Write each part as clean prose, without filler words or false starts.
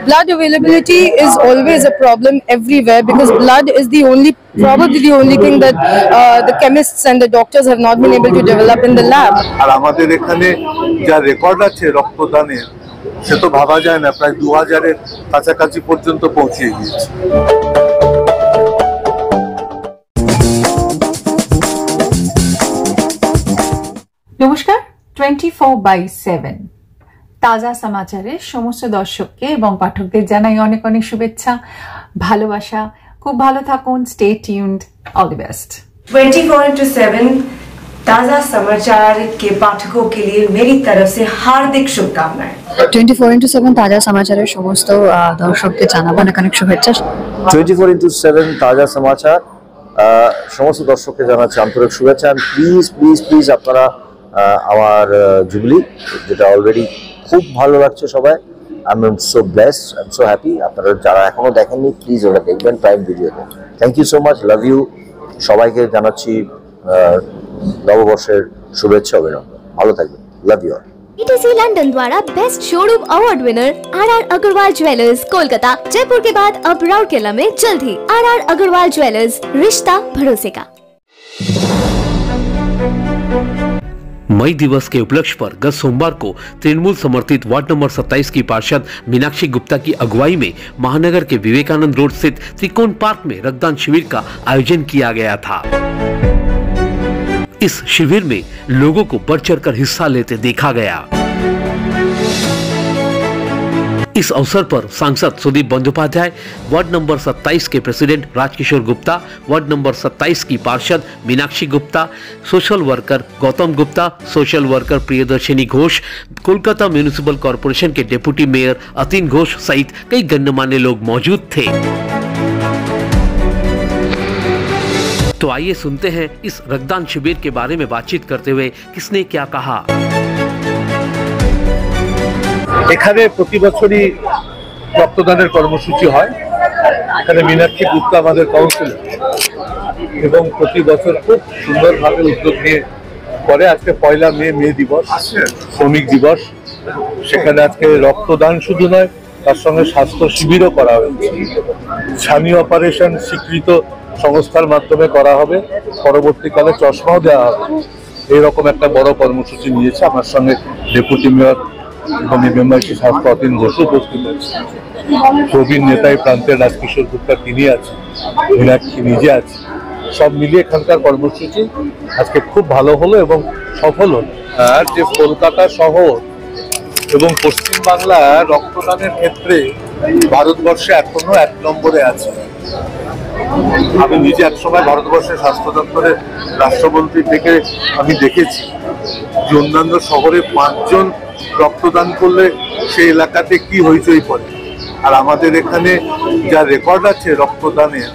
Blood availability is always a problem everywhere because blood is probably the only thing that the chemists and the doctors have not been able to develop in the lab. আর আমাদের এখানে যা record আছে রক্তদানের সে তো ভাবা যায় না, প্রায় 2000-এর কাছাকাছি পর্যন্ত পৌঁছে গিয়েছে। নমস্কার, 24/7 তাজা সমাচারের সমস্ত দর্শককে এবং পাঠকদের জানাই অনেক অনেক শুভেচ্ছা, ভালোবাসা। খুব ভালো থাকুন, stay tuned, all the best. 24/7 ताजा समाचार के पाठकों के लिए मेरी तरफ से हार्दिक शुभकामनाएं। 24/7 তাজা সমাচারের সমস্ত দর্শকদের জানাবো অনেক অনেক শুভেচ্ছা। 24/7 তাজা সমাচার সমস্ত দর্শককে জানাচ্ছি আন্তরিক শুভেচ্ছা। প্লিজ প্লিজ প্লিজ আপনারা আমার জুবলি, যেটা অলরেডি খুব ভালো লাগছে সবাই। I am so blessed, I am so happy. আপনারা যারা এখনো দেখেননি প্লিজ ওটা দেখবেন প্রাইম ভিডিওতে। Thank you so much, love you. সবাইকে জানাচ্ছি নববর্ষের শুভেচ্ছা অভিনন্দন। ভালো থাকবেন, লাভ ইউ। ETC लंदन द्वारा best showroom award winner RR Agarwal jewellers Kolkata, Jaipur के बाद अब राउरकेला में जल्द ही। RR अग्रवाल ज्वेलर्स, रिश्ता भरोसे का। मई दिवस के उपलक्ष्य पर गत सोमवार को तृणमूल समर्थित वार्ड नंबर 27 की पार्षद मीनाक्षी गुप्ता की अगुवाई में महानगर के विवेकानंद रोड स्थित त्रिकोण पार्क में रक्तदान शिविर का आयोजन किया गया था। इस शिविर में लोगों को बढ़ चढ़कर हिस्सा लेते देखा गया। इस अवसर पर सांसद सुदीप बंदोपाध्याय, वार्ड नंबर 27 के president Rajkishore Gupta, ward number 27 की पार्षद Meenakshi Gupta, social worker Gautam Gupta, social worker Priyadarshini Ghosh, Kolkata municipal corporation के डिप्टी मेयर अतीन घोष सहित कई गण्यमान्य लोग मौजूद थे। तो आइए सुनते हैं इस रक्तदान शिविर के बारे में बातचीत करते हुए किसने क्या कहा। এখানে প্রতি বছরই রক্তদানের কর্মসূচি হয়। এখানে মীনাক্ষী গুপ্তা আমাদের কাউন্সিলর এবং প্রতি বছর খুব সুন্দরভাবে উদ্যোগ নিয়ে করে। আজকে 1 মে মে দিবস, শ্রমিক দিবস। সেখানে আজকে রক্তদান শুধু নয়, তার সঙ্গে স্বাস্থ্য শিবিরও করা হয়েছে। ছানি অপারেশন স্বীকৃত সংস্থার মাধ্যমে করা হবে, পরবর্তীকালে চশমাও দেওয়া হবে। এইরকম একটা বড় কর্মসূচি নিয়েছে। আমার সঙ্গে ডেপুটি মেয়র এবং মেম্বারশিপ স্বাস্থ্য অতীন ঘোষ উপস্থিত আছে। প্রবীণ নেতাই প্রান্তের রাজকিশোর গুপ্তা তিনি আছেন, মীনাক্ষী নিজে আছে। সব মিলিয়ে এখানকার কর্মসূচি আজকে খুব ভালো হলো এবং সফল হলো। আর যে কলকাতা শহর এবং পশ্চিমবাংলা রক্তদানের ক্ষেত্রে ভারতবর্ষে এখনো 1 নম্বরে আছে। আমি নিজে একসময় ভারতবর্ষের স্বাস্থ্য দপ্তরের রাষ্ট্রমন্ত্রী থেকে আমি দেখেছি যে অন্যান্য শহরে 5 জন রক্তদান করলে সেই এলাকাতে কি হইচই পড়ে। আর আমাদের এখানে যা রেকর্ড আছে রক্তদানের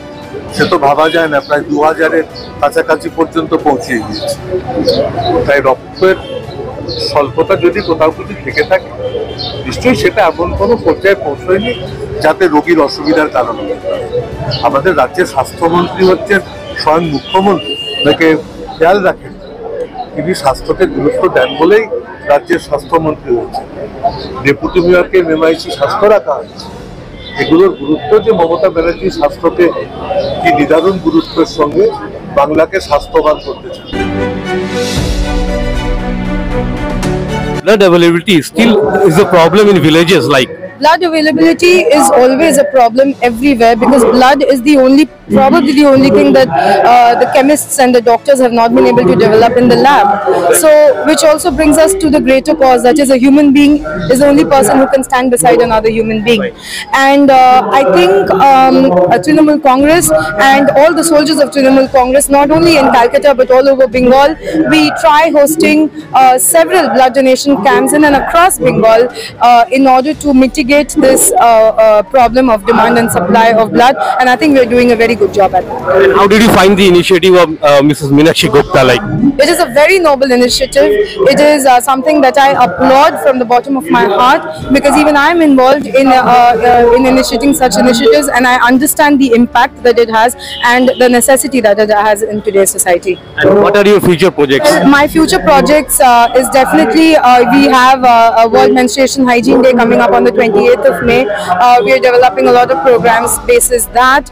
সে তো ভাবা যায় না, প্রায় 2000-এর কাছাকাছি পর্যন্ত পৌঁছে গিয়েছে। তাই রক্তের স্বল্পতা যদি কোথাও কিছু থেকে থাকে, নিশ্চয়ই সেটা এমন কোনো পর্যায়ে পৌঁছয়নি যাতে রোগীর অসুবিধার কারণ হয়। আমাদের রাজ্যের স্বাস্থ্যমন্ত্রী হচ্ছেন স্বয়ং মুখ্যমন্ত্রী, তাকে খেয়াল রাখেন। তিনি স্বাস্থ্যকে গুরুত্ব দেন বলেই রাজ্যের স্বাস্থ্যমন্ত্রী হয়েছে। ডেপুটি মেয়রকে মেমাইসি স্বাস্থ্য রাখা হয়েছে। এগুলোর গুরুত্ব যে মমতা ব্যানার্জি স্বাস্থ্যকে কি নিদারুণ গুরুত্বের সঙ্গে বাংলাকে স্বাস্থ্যবান করতে চান। Blood availability still is a problem in villages like Blood availability is always a problem everywhere because blood is probably the only thing that the chemists and the doctors have not been able to develop in the lab. So, which also brings us to the greater cause, that is a human being is the only person who can stand beside another human being. And I think Trinamool Congress and all the soldiers of Trinamool Congress, not only in Calcutta but all over Bengal, we try hosting several blood donation camps in and across Bengal in order to mitigate this problem of demand and supply of blood. And I think we are doing a very good job at that. And how did you find the initiative of Mrs. Meenakshi Gupta? Like, it is a very noble initiative. It is something that I applaud from the bottom of my heart, because even I am involved in initiating such initiatives, and I understand the impact that it has and the necessity that it has in today's society. and what are your future projects? My future projects is definitely we have a World Menstruation Hygiene Day coming up on the 28th of May. We are developing a lot of programs basis that.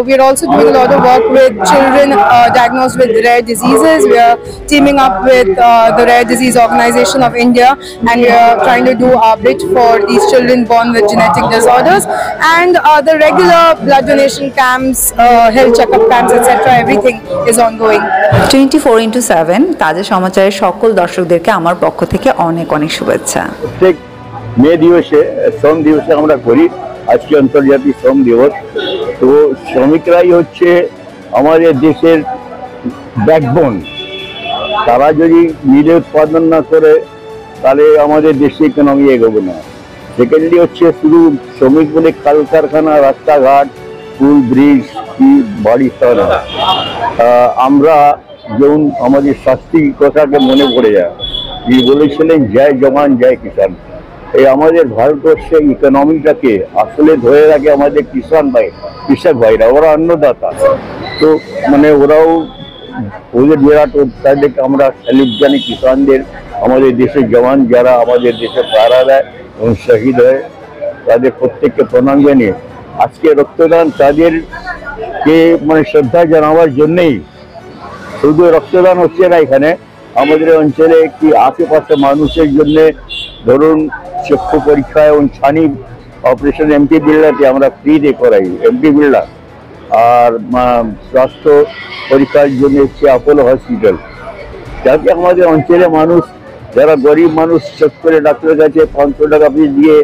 We are also doing a lot of work with children diagnosed with rare diseases. We are teaming up with the Rare Disease Organization of India, and we are trying to do our bit for these children born with genetic disorders, and the regular blood donation camps, health checkup camps, etc. Everything is ongoing. 24/7 তাজা সমাচারের সকল দর্শকদেরকে আমার পক্ষ থেকে অনেক অনেক শুভেচ্ছা। প্রত্যেক মে দিবসে শ্রম দিবসে আমরা করি, আজকে আন্তর্জাতিক শ্রম দিবস। তো শ্রমিকরাই হচ্ছে আমাদের দেশের ব্যাকবোন। তারা যদি মিলে উৎপাদন না করে তাহলে আমাদের দেশে ইকোনমি এগোবে না। সেকেন্ডলি হচ্ছে শুধু শ্রমিক বলে কলকারখানা, রাস্তাঘাট, স্কুল, ব্রিজ কি বাড়ি স্তর। আমরা যেমন আমাদের শাস্ত্রী কথাকে মনে পড়ে যায়, তিনি বলেছিলেন জয় জওয়ান জয় কিষাণ। এই আমাদের ভারতবর্ষে ইকোনমিটাকে আসলে ধরে রাখে আমাদের কৃষক ভাইরা, ওরা অন্নদাতা। তো মানে ওরাও ওদের বিরাট, তাদেরকে আমরা স্যালুট জানি কিষাণদের। আমাদের দেশের জওয়ান যারা আমাদের দেশে পাহারা দেয় এবং শহীদ হয়, তাদের প্রত্যেককে প্রণাম জানিয়ে আজকে রক্তদান তাদেরকে মানে শ্রদ্ধা জানাবার জন্যেই। শুধু রক্তদান হচ্ছে না, এখানে আমাদের অঞ্চলে কি আশেপাশে মানুষের জন্য ধরুন চক্ষু পরীক্ষা এবং ছানি অপারেশন এমপি বিড়লাতে আমরা ফ্রিতে করাই, এমপি বিড়লা। আর স্বাস্থ্য পরীক্ষার জন্য হচ্ছে অ্যাপোলো হসপিটাল, যাতে আমাদের অঞ্চলে মানুষ যারা গরিব মানুষ চট করে ডাক্তারের কাছে 500 টাকা ফিস দিয়ে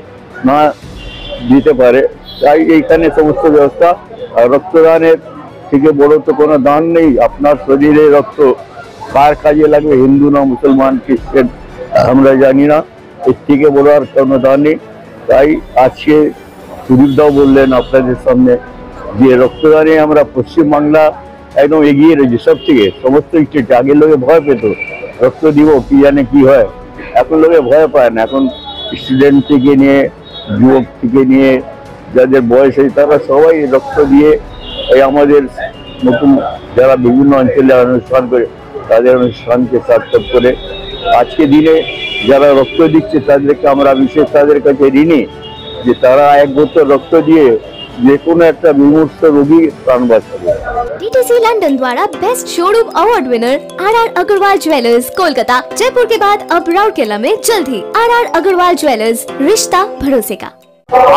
না দিতে পারে, তাই এইখানে সমস্ত ব্যবস্থা। আর রক্তদানের থেকে বড় তো কোনো দান নেই। আপনার শরীরে রক্ত কার কাজে লাগবে, হিন্দু না মুসলমান খ্রিস্টান আমরা জানি না, এর থেকে বড় আর কোনো দান নেই। তাই আজকে সুদীপদাও বললেন আপনাদের সামনে যে রক্তদানে আমরা পশ্চিমবাংলা একদম এগিয়ে রয়েছি সব থেকে, সমস্ত স্টেটে। আগে লোকে ভয় পেত রক্ত দিব কি জানে কি হয়, এখন লোকে ভয় পায় না। এখন স্টুডেন্ট থেকে নিয়ে যুবক থেকে নিয়ে যাদের বয়স হয় তারা সবাই রক্ত দিয়ে এই আমাদের নতুন যারা বিভিন্ন অঞ্চলে অনুষ্ঠান করে তাদের অনুষ্ঠানকে সার্থক করে। আজকে দিনে যারা রক্ত দিচ্ছে তাদেরকে আমরা বিশেষ তাদের কাছে ঋণী, যে তারা এক বোতল রক্ত দিয়ে যে কোনো একটা বিমূর্ত রোগী প্রাণ বাঁচাবে। DTC लंदन द्वारा best showroom award winner RR Agarwal jewellers Kolkata Jaipur के बाद अब राउरकेला में जल्द ही RR अग्रवाल ज्वेलर्स, रिश्ता भरोसे का।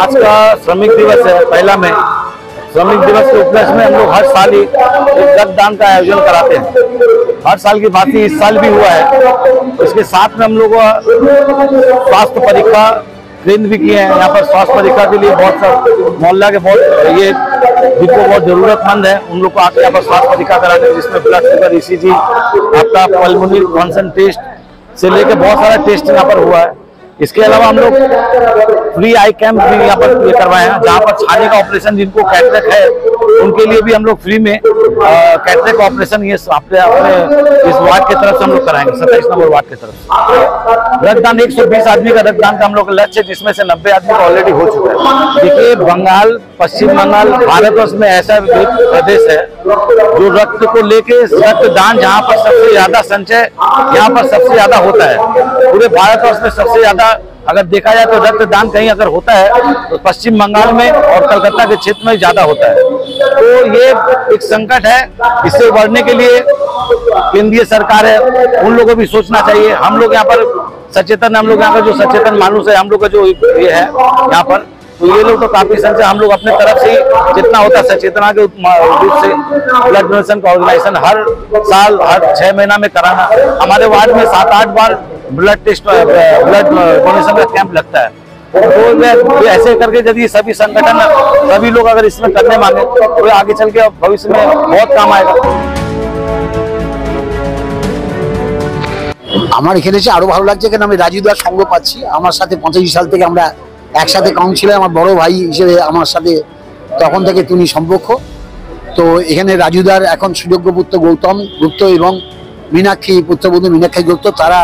आज का श्रमिक दिवस है, 1 मई। श्रमिक दिवस के उपलक्ष्य में हम लोग हर साल ही एक रक्तदान का आयोजन कराते हैं। हर साल की बात इस साल भी हुआ है। इसके साथ में हम लोग स्वास्थ्य परीक्षा केंद्र भी किए हैं। यहाँ पर स्वास्थ्य परीक्षा के लिए बहुत सा मोहल्ला के बहुत ये जिनको बहुत जरूरतमंद है उन लोग को आके यहाँ पर स्वास्थ्य परीक्षा कराते हैं, जिसमें ब्लड शुगर, ECG, आपका पल्मोनरी फंक्शन टेस्ट से लेकर बहुत सारा टेस्ट यहाँ पर हुआ है। इसके अलावा हम लोग फ्री आई कैंप भी यहाँ पर करवाए हैं, जहाँ पर छाने का ऑपरेशन जिनको कैटरेक्ट है उनके लिए भी हम लोग फ्री में कैटरेक्ट ऑपरेशन ये अपने इस वार्ड की तरफ से हम लोग कराएंगे, 27 नंबर वार्ड की तरफ से। रक्तदान 120 आदमी का रक्तदान का हम लोग लक्ष्य है, जिसमें से 90 आदमी का ऑलरेडी हो चुका है। देखिए बंगाल, पश्चिम बंगाल भारतवर्ष में ऐसा प्रदेश है जो रक्त को लेके रक्तदान जहाँ पर सबसे ज्यादा संचय यहाँ पर सबसे ज्यादा होता है। पूरे भारतवर्ष में सबसे ज्यादा अगर देखा जाए तो रक्तदान कहीं अगर होता है तो पश्चिम बंगाल में और कलकत्ता के क्षेत्र में ज्यादा होता है। तो ये एक संकट है, इससे उबरने के लिए केंद्रीय सरकार है उन लोगों को भी सोचना चाहिए। हम लोग यहाँ पर सचेतन, हम लोग यहाँ का जो सचेतन मानुष है, हम लोग का जो ये है यहाँ पर, तो ये लोग तो काफी संख्या हम लोग अपने तरफ से जितना होता है सचेतना के रूप से ब्लड डोनेशन का ऑर्गेनाइजेशन हर साल हर 6 महीना में कराना। हमारे वार्ड में 7-8 बार ब्लड टेस्ट ब्लड डोनेशन का कैंप लगता है। तो ऐसे करके यदि सभी संगठन सभी लोग अगर इसमें करने मांगे तो आगे चल के भविष्य में बहुत काम आएगा। আমার এখানে এসে আরো ভালো লাগছে, কেন আমি রাজুদার সঙ্গ পাচ্ছি। আমার সাথে 85 সাল থেকে আমরা একসাথে কাউন্সিলর, আমার বড় ভাই হিসেবে আমার সাথে তখন থেকে তিনি সম্পর্ক। তো এখানে রাজুদার এখন সুযোগ্য পুত্র গৌতম গুপ্ত এবং মীনাক্ষী পুত্রবধূ মীনাক্ষী গুপ্ত, তারা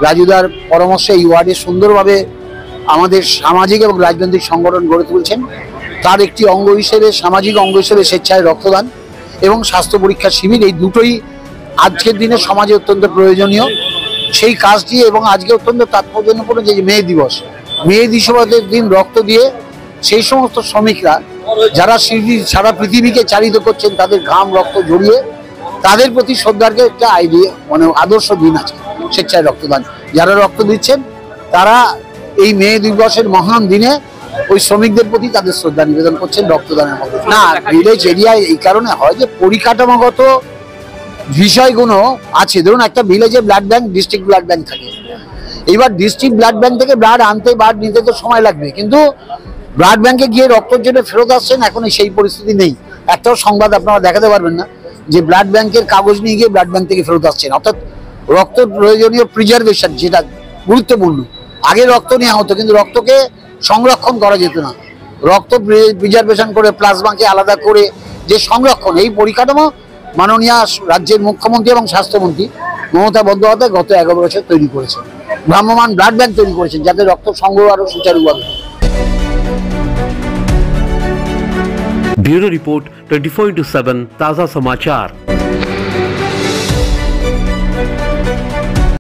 রাজুদার পরামর্শে এই ওয়ার্ডে সুন্দরভাবে আমাদের সামাজিক এবং রাজনৈতিক সংগঠন গড়ে তুলছেন। তার একটি অঙ্গ হিসেবে, সামাজিক অঙ্গ হিসেবে স্বেচ্ছায় রক্তদান এবং স্বাস্থ্য পরীক্ষা শিবির, এই দুটোই আজকের দিনে সমাজে অত্যন্ত প্রয়োজনীয়। সেই কাজটি এবং আজকে অত্যন্ত তাৎপর্যপূর্ণ যে মে দিবস, মে দিবসের দিন রক্ত দিয়ে সেই সমস্ত শ্রমিকরা যারা সারা পৃথিবীকে চালিত করছেন, তাদের ঘাম রক্ত ঝরিয়ে তাদের প্রতি শ্রদ্ধার্ঘ্য একটা আইডিয়া মানে আদর্শ দিন আছে স্বেচ্ছায় রক্তদান। যারা রক্ত দিচ্ছেন তারা এই মে দিবসের মহান দিনে ওই শ্রমিকদের প্রতি তাদের শ্রদ্ধা নিবেদন করছেন রক্তদানের মধ্যে। না, ভিলেজ এরিয়ায় এই কারণে হয় যে পরিকাঠামোগত বিষয়গুলো আছে। ধরুন একটা ভিলেজে blood bank, district blood bank থাকে। এবার ডিস্ট্রিক্ট ব্লাড ব্যাংক থেকে ব্লাড আনতে ব্লাড নিতে তো সময় লাগবে, কিন্তু ব্লাড ব্যাংকে গিয়ে রক্তের জন্য ফেরত আসছেন এখন সেই পরিস্থিতি নেই। একটাও সংবাদ আপনারা দেখাতে পারবেন না যে ব্লাড ব্যাংকের কাগজ নিয়ে গিয়ে ব্লাড ব্যাংক থেকে ফেরত আসছেন। অর্থাৎ রক্ত প্রয়োজনীয় প্রিজার্ভেশন, যেটা গুরুত্বপূর্ণ। আগে রক্ত নেওয়া হতো কিন্তু রক্তকে সংরক্ষণ করা যেত না। রক্ত প্রিজার্ভেশন করে প্লাজমাকে আলাদা করে যে সংরক্ষণ, এই পরিকাঠামো মাননীয় রাজ্যের মুখ্যমন্ত্রী এবং স্বাস্থ্যমন্ত্রী মমতা বন্দ্যোপাধ্যায় গত 11 বছর তৈরি করেছেন। ভ্রাম্যমান ব্লাড ব্যাংক তৈরি করেছেন যাতে রক্ত সংগ্রহ আরো সুচারুভাবে। ब्यूरो रिपोर्ट 24/7 ताज़ा समाचार।